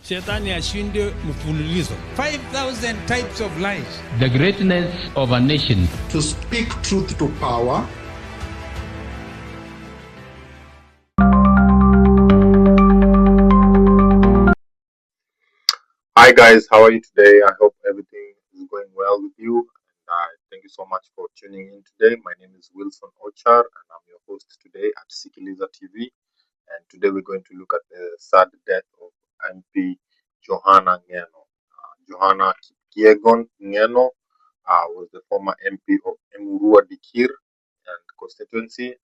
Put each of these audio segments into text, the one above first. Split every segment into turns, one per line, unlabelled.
Shetani ashinde mfululizo. 5,000 types of lies.
The greatness of a nation.
To speak truth to power.
Hi guys, how are you today? I hope everything is going well with you. And thank you so much for tuning in today. My name is Wilson Ochar and I'm your host today at Sikiliza TV. And today we're going to look at the sad death of MP Johana Ngeno. Johana Kipyegon Ngeno was the former MP of Emurua Dikirr and constituency, and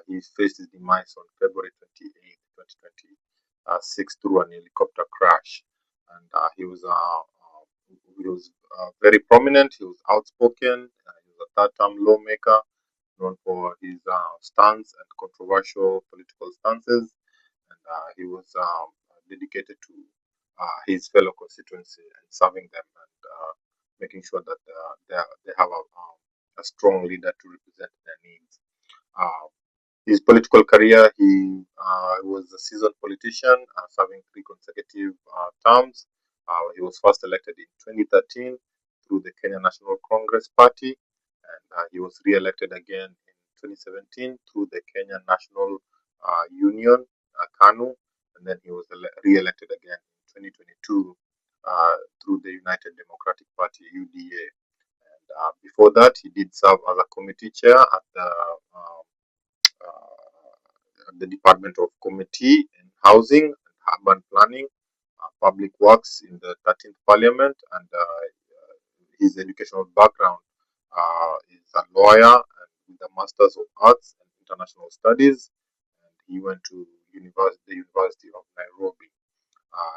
he faced his demise on February 28, 2026 through an helicopter crash. And he was very prominent. He was outspoken. He was a third-term lawmaker, known for his stance and controversial political stances, and he was dedicated to his fellow constituency and serving them and making sure that they have a strong leader to represent their needs. His political career, he was a seasoned politician, serving 3 consecutive terms. He was first elected in 2013 through the Kenyan National Congress Party, and he was re-elected again in 2017 through the Kenyan National Union, KANU, and then he was re-elected again in 2022 through the United Democratic Party, UDA. And before that, he did serve as a committee chair at the Department of Committee in Housing and Urban Planning, Public Works in the 13th Parliament, and his educational background is a lawyer and with a Masters of Arts and International Studies, and he went to the University of Nairobi.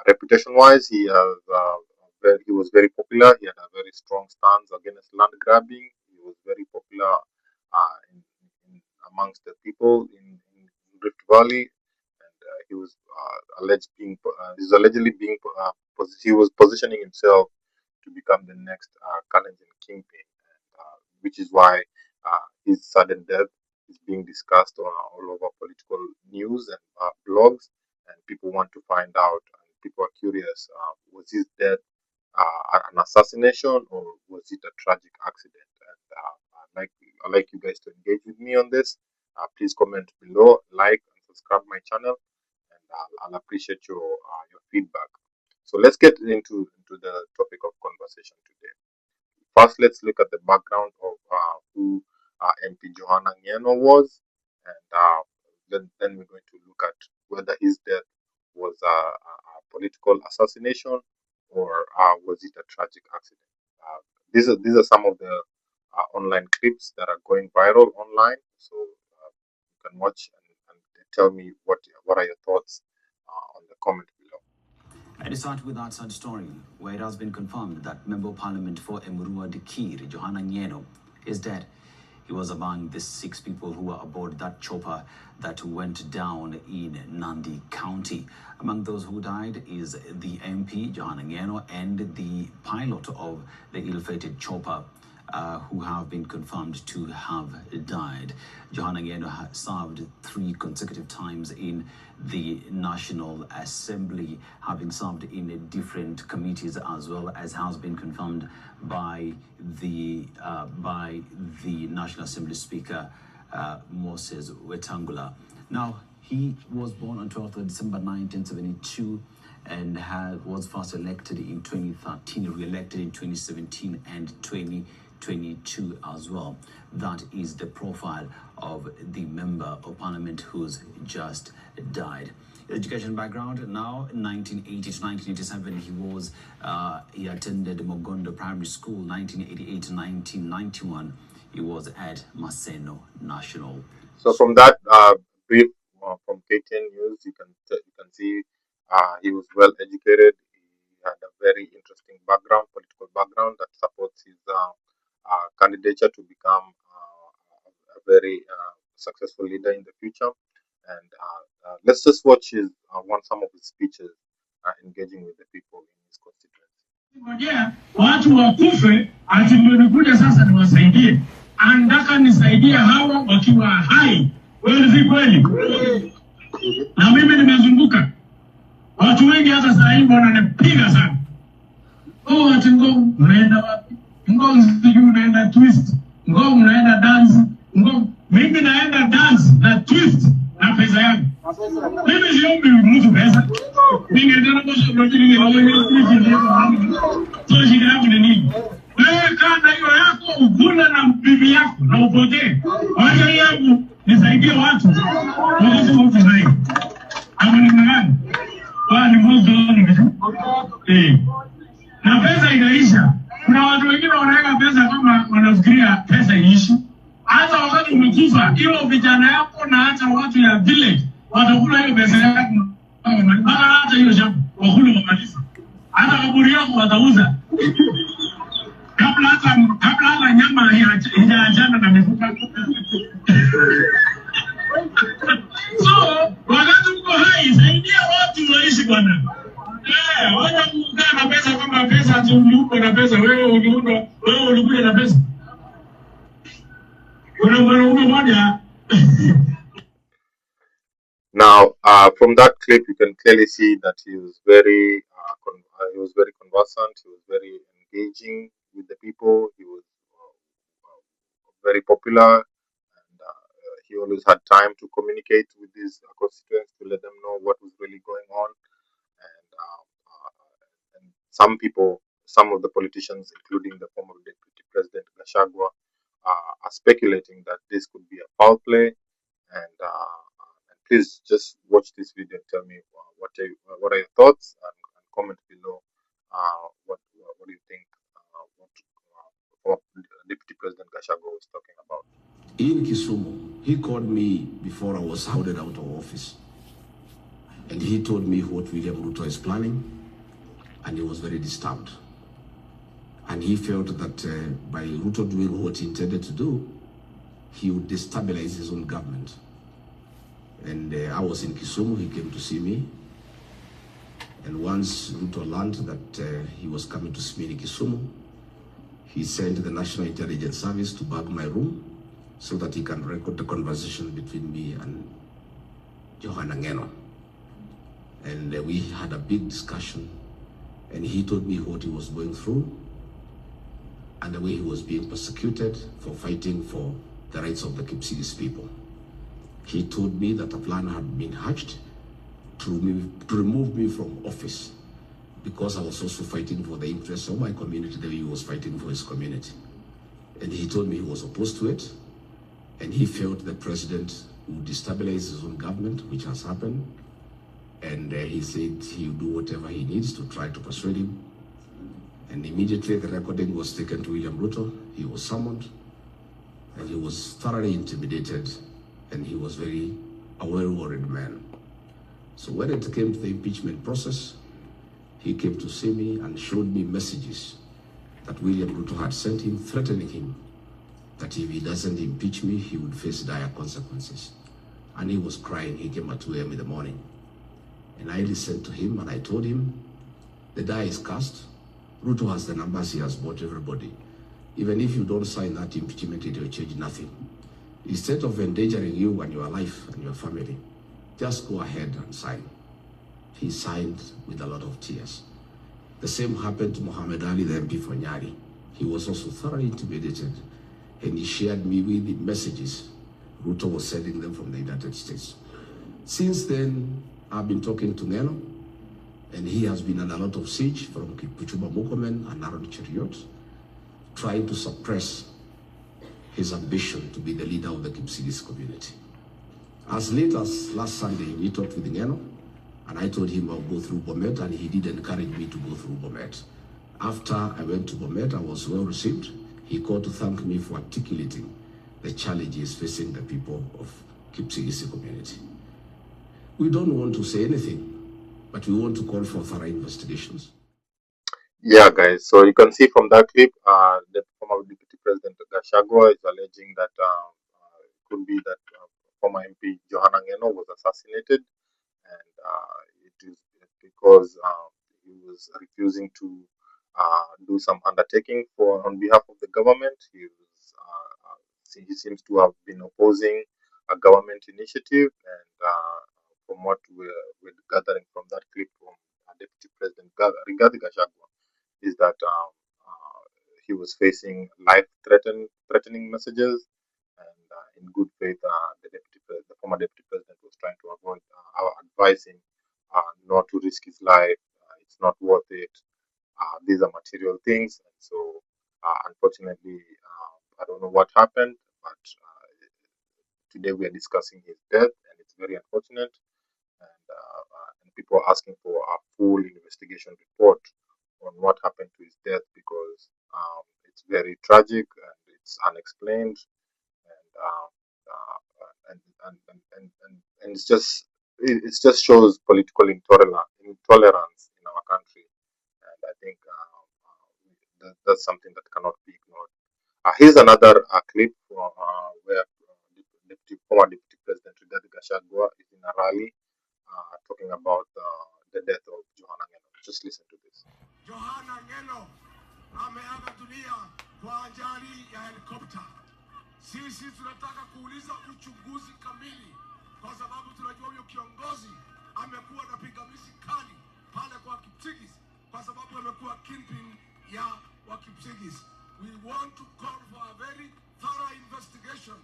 Reputation-wise, he was very popular. He had a very strong stance against land grabbing. He was very popular amongst the people in Rift Valley, and he was allegedly being he was positioning himself to become the next Kalenjin kingpin, which is why his sudden death is being discussed all over political news and blogs, and people want to find out, and people are curious, was his death an assassination or was it a tragic accident? And I'd like you guys to engage with me on this. Please comment below, like and subscribe my channel, and I'll appreciate your feedback. So let's get into the topic of conversation today. First, let's look at the background of who MP Johana Ngeno was, and then we're going to look at whether his death was a political assassination or was it a tragic accident. These are some of the online clips that are going viral online, so you can watch and tell me what are your thoughts on the comment below.
And it starts with that sad story where it has been confirmed that Member of Parliament for Emurua Dikirr, Johana Ngeno, is dead. He was among the 6 people who were aboard that chopper that went down in Nandi County. Among those who died is the MP, Johana Ngeno, and the pilot of the ill-fated chopper, who have been confirmed to have died. Johana Ngeno served 3 consecutive times in the National Assembly, having served in different committees, as well as has been confirmed by the National Assembly Speaker Moses Wetang'ula. Now, he was born on 12th of December 1972 and was first elected in 2013, re-elected in 2017 and 2022 as well. That is the profile of the Member of Parliament who's just died. Education background: now 1980 to 1987 he attended Mogondo Primary School. 1988 to 1991 he was at Maseno National.
So from that brief from KTN News, you can see he was well educated. He had a very interesting background, political background, that supports his candidature to become a very successful leader in the future. And let's just watch some of his speeches engaging with the people in his constituency.
Watu wakufe ati mmenikuja sasa niwasaidie. Andaka nisaidia hawa wakiwa hai. Kweli si kweli? Na mimi nimezunguka Watu wengi hata saa hii wananipiga sana. Oh, ati Ngong unaenda wapi? Ngong sijui unaenda twist. Ngong unaenda dance. Ngong mimi naenda dance na twist na pesa yangu. Mimi siombi mtu pesa. Ningeenda na Mosop lakini ni so shida yangu ni nini? Wewe kana hiyo yako ukula na bibi yako na upotee. Wacha yangu nisaidie watu. Wakati mtu zaidi. Ama ni gani? Ni mwanzo ni na pesa inaisha. Kuna watu wengine wanaweka pesa kama wanafikiria pesa iishi. Hata wakati umekufa, hiyo vijana yako na hata watu ya village watakula hiyo pesa yako. Mpaka hata hiyo shamba wakule wamaliza. Hata kaburi yako watauza. Kabla hata nyama haijaachana na mifupa. So, wakati uko hai, saidia watu waishi bwana. Wacha kukaa na pesa kama pesa ati uliuko na pesa, wewe ulikuja na pesa. Kuna mwanaume mmoja.
Now, from that clip, you can clearly see that he was very conversant. He was very engaging with the people. He was very popular, and he always had time to communicate with his constituents to let them know what was really going on. And some of the politicians, including the former Deputy President Gachagua, are speculating that this could be a foul play. And please just watch this video and tell me what are your thoughts, and comment below what do you think what Deputy President Gachagua was talking about.
In Kisumu, he called me before I was hounded out of office, and he told me what William Ruto is planning, and he was very disturbed. And he felt that by Ruto doing what he intended to do, he would destabilize his own government. And I was in Kisumu, he came to see me. And once Ruto learned that he was coming to see me in Kisumu, he sent the National Intelligence Service to bag my room so that he can record the conversation between me and Johana. And we had a big discussion, and he told me what he was going through and the way he was being persecuted for fighting for the rights of the Kipsigis people. He told me that a plan had been hatched to remove me from office because I was also fighting for the interests of my community the way he was fighting for his community. And he told me he was opposed to it, and he felt the president would destabilize his own government, which has happened. And he said he would do whatever he needs to try to persuade him. And immediately the recording was taken to William Ruto. He was summoned, and he was thoroughly intimidated, and he was a well-worried man. So when it came to the impeachment process, he came to see me and showed me messages that William Ruto had sent him, threatening him that if he doesn't impeach me, he would face dire consequences. And he was crying. He came at 2 a.m. in the morning. And I listened to him, and I told him, the die is cast. Ruto has the numbers, he has bought everybody. Even if you don't sign that impeachment, it will change nothing. Instead of endangering you and your life and your family, just go ahead and sign. He signed with a lot of tears. The same happened to Muhammad Ali, the MP for Nyari. He was also thoroughly intimidated, and he shared me with the messages Ruto was sending them from the United States. Since then, I've been talking to Ngeno, and he has been under a lot of siege from Kipyegon and Aaron Cheriot, trying to suppress his ambition to be the leader of the Kipsigis community. As late as last Sunday, we talked with Ngeno, and I told him I'll go through Bomet, and he did encourage me to go through Bomet. After I went to Bomet, I was well received. He called to thank me for articulating the challenges facing the people of Kipsigis community. We don't want to say anything, but we want to call for thorough investigations.
Yeah, guys. So you can see from that clip, the former Deputy President Gachagua is alleging that it could be that former MP Johana was assassinated, and it is because he was refusing to do some undertaking on behalf of the government. He seems to have been opposing a government initiative, and from from what we're gathering from that clip from Deputy President Rigathi Gachagua, is that he was facing life-threatening messages, and in good faith, the former deputy president was trying to avoid our advising not to risk his life. It's not worth it. These are material things, and so unfortunately, I don't know what happened, but today we are discussing his death, and it's very unfortunate. And people are asking for a full investigation report on what happened to his death, because it's very tragic and it's unexplained, and and it just shows political intolerance in our country, and I think that's something that cannot be ignored. Here's another clip where former Deputy President Rigathi Gachagua is in a rally talking about the death of Johana Ngeno. Just listen to this.
Johana Ngeno ameaga dunia kwa ajali ya helikopta. Sisi tunataka kuuliza uchunguzi kamili, kwa sababu tunajua huyo kiongozi amekuwa na pingamizi kali pale kwa Kipsigis, kwa sababu amekuwa kingpin ya wa Kipsigis. We want to call for a very thorough investigation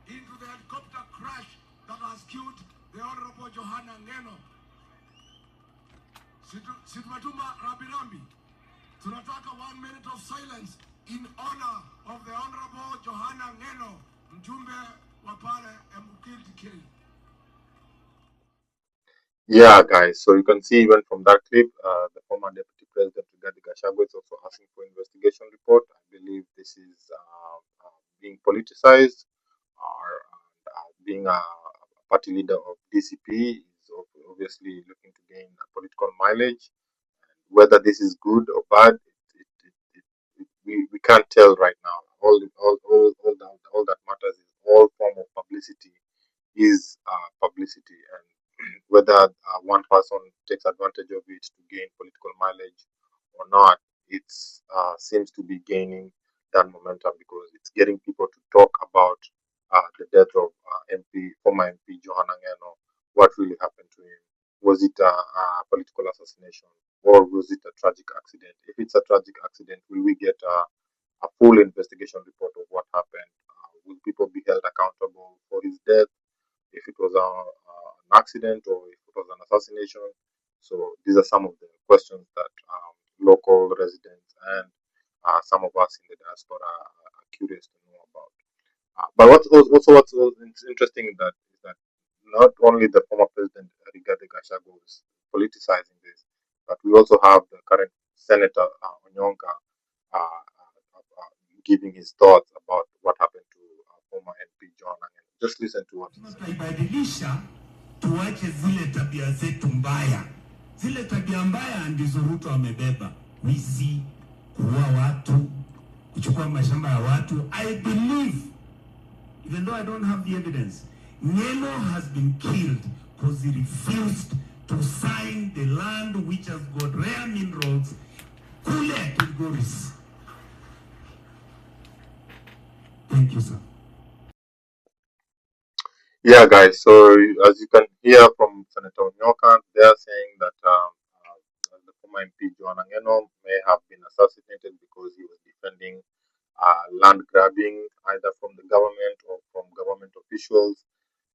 into the helicopter crash that has killed the Honorable Johana Ngeno. Situmatuma Rabirambi. Tunataka 1 minute of silence in honor of the Honorable Johana Ngeno, mjumbe wa pale Dikirr.
Yeah, guys. So you can see even from that clip, the former Deputy President Rigathi Gachagua is also asking for investigation report. I believe this is being politicized, or being a party leader of DCP is obviously looking to gain political mileage. Whether this is good or bad, we can't tell right now. All that matters is all form of publicity is publicity, and whether one person takes advantage of it to gain political mileage or not, it seems to be gaining that momentum, because it's getting people to talk about the death of former MP Johana Ngeno. What really happened to him? Was it a political assassination, or was it a tragic accident? If it's a tragic accident, will we get a full investigation report of what happened? Will people be held accountable for his death, if it was an accident or if it was an assassination? So these are some of the questions that local residents and some of us in the diaspora are curious to know about. But what's interesting is that not only the former president Rigathi Gachagua is politicizing this, but we also have the current Senator Onyonka giving his thoughts about what happened to former MP Johana. Just listen to what he said.
Tunaibadilisha, tuache zile tabia zetu mbaya. Zile tabia mbaya ndizo Ruto amebeba. Wizi, kuua watu, kuchukua mashamba ya watu. I believe, even though I don't have the evidence, Ngeno has been killed because he refused to sign the land which has got rare minerals, kule Kilgoris. Thank you, sir.
Yeah, guys. So as you can hear from Senator Onyonka, they are saying that the former MP Johana Ngeno may have been assassinated because he was defending land grabbing, either from the government or from government officials.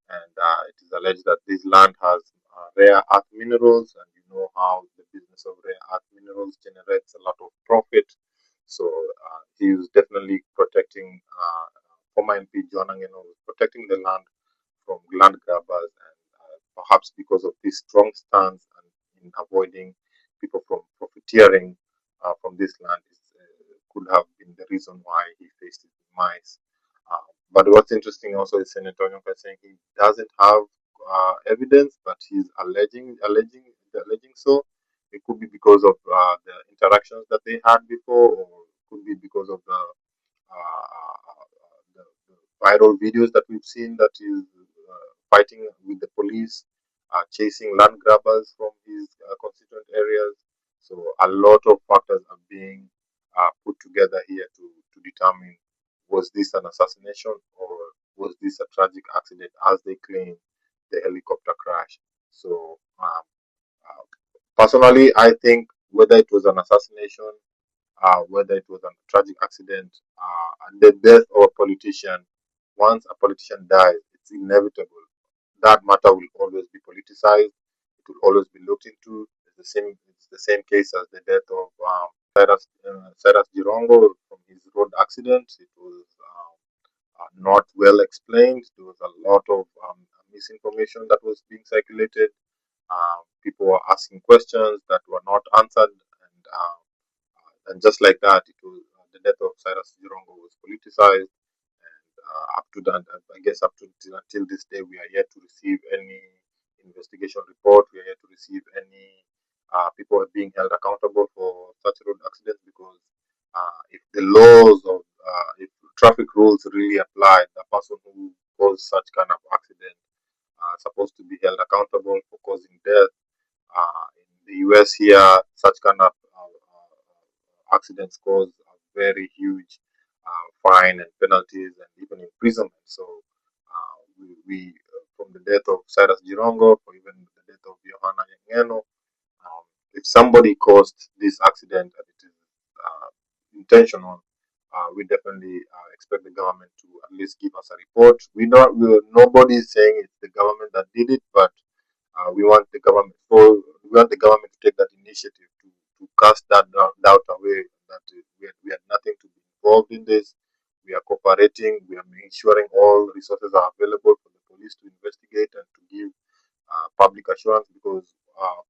And it is alleged that this land has rare earth minerals, and you know how the business of rare earth minerals generates a lot of profit. So he was definitely protecting, former MP Johana Ngeno was protecting the land from land grabbers, and perhaps because of this strong stance and in avoiding people from profiteering from this land, could have been the reason why he faced his demise. But what's interesting also is Senator Onyonka saying he doesn't have evidence, but he's alleging so. It could be because of the interactions that they had before, or it could be because of the viral videos that we've seen that is fighting with the police, chasing land grabbers from his constituent areas. So a lot of factors are being put together here to determine, was this an assassination or was this a tragic accident, as they claim the helicopter crash. So personally, I think whether it was an assassination, whether it was a tragic accident, and the death of a politician, once a politician dies, it's inevitable. That matter will always be politicized. It will always be looked into. It's the same case as the death of Cyrus Jirongo from his road accident. It was not well explained. There was a lot of misinformation that was being circulated. People were asking questions that were not answered, and just like that, it was the death of Cyrus Jirongo was politicized. And up to that, I guess up to until this day, we are yet to receive any investigation report. We are yet to receive any people are being held accountable for such road accidents, because if the laws of if traffic rules really apply, the person who caused such kind of accident supposed to be held accountable for causing death. In the US here, such kind of accidents cause a very huge fine and penalties and even imprisonment. So we from the death of Cyrus Jirongo, or even the death of Johana, if somebody caused this accident and it is intentional, we definitely expect the government to at least give us a report. Nobody is saying it's the government that did it, but we want the government to take that initiative to cast that doubt away, that we had nothing to be involved in this. We are cooperating. We are ensuring all resources are available for the police to investigate and to give public assurance, because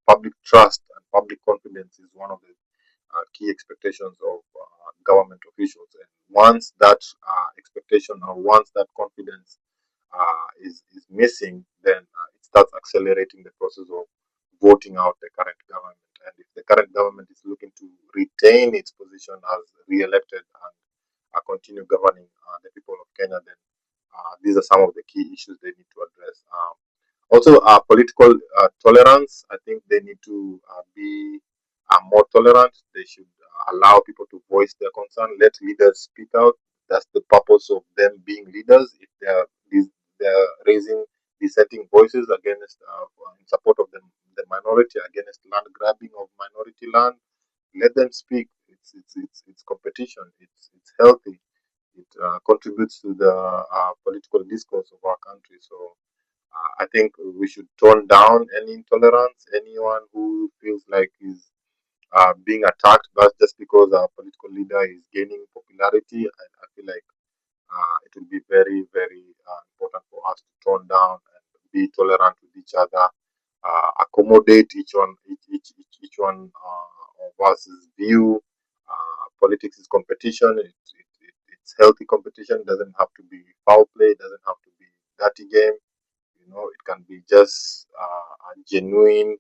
public trust and public confidence is one of the key expectations of government officials. And once that expectation, or once that confidence is missing, then it starts accelerating the process of voting out the current government. And if the current government is looking to retain its position as re-elected and continue governing the people of Kenya, then these are some of the key issues they need to address. Also, political tolerance. I think they need to be more tolerant. They should allow people to voice their concern. Let leaders speak out. That's the purpose of them being leaders. If they're raising dissenting voices against, in support of the minority, against land grabbing of minority land, let them speak. It's competition. It's healthy. It contributes to the political discourse of our country. So I think we should tone down any intolerance. Anyone who feels like is being attacked but just because our political leader is gaining popularity, I feel like it will be very, very important for us to tone down and be tolerant with each other, accommodate each one of us's view. Politics is competition. It's healthy competition. It doesn't have to be foul play. It doesn't have to be dirty game. It can be just a genuine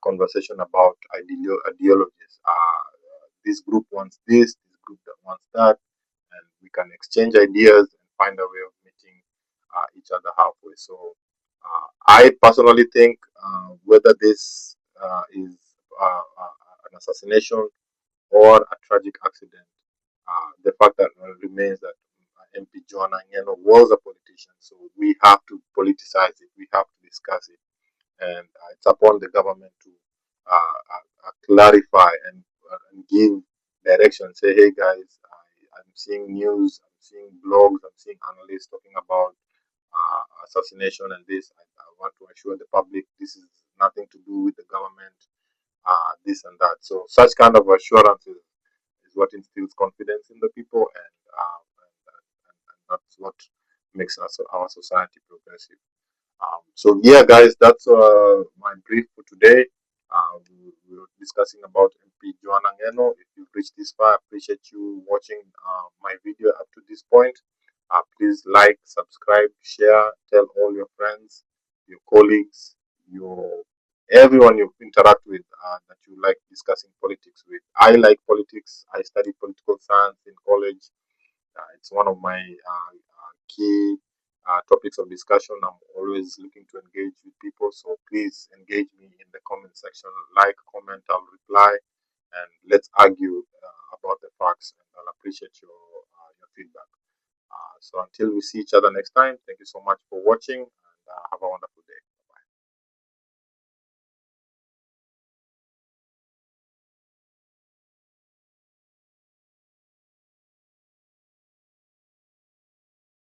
conversation about ideologies. This group wants this group that wants that, and we can exchange ideas and find a way of meeting each other halfway. So I personally think whether this is an assassination or a tragic accident, the fact that remains that MP Johana was a politician, so we have to politicize it. We have to discuss it, and it's upon the government to clarify and give direction. Say, hey guys, I'm seeing news, I'm seeing blogs, I'm seeing analysts talking about assassination and this. I want to assure the public this is nothing to do with the government, this and that. So such kind of assurances is what instills confidence in the people, and that's what makes our society progressive. So yeah, guys, that's my brief for today. We were discussing about MP Johana Ngeno. If you've reached this far, I appreciate you watching my video up to this point. Please like, subscribe, share, tell all your friends, your colleagues, everyone you interact with that you like discussing politics with. I like politics. I studied political science in college. It's one of my key topics of discussion. I'm always looking to engage with people, so please engage me in the comment section. Like, comment, I'll reply, and let's argue about the facts. And I'll appreciate your feedback. So until we see each other next time, thank you so much for watching, and have a wonderful day.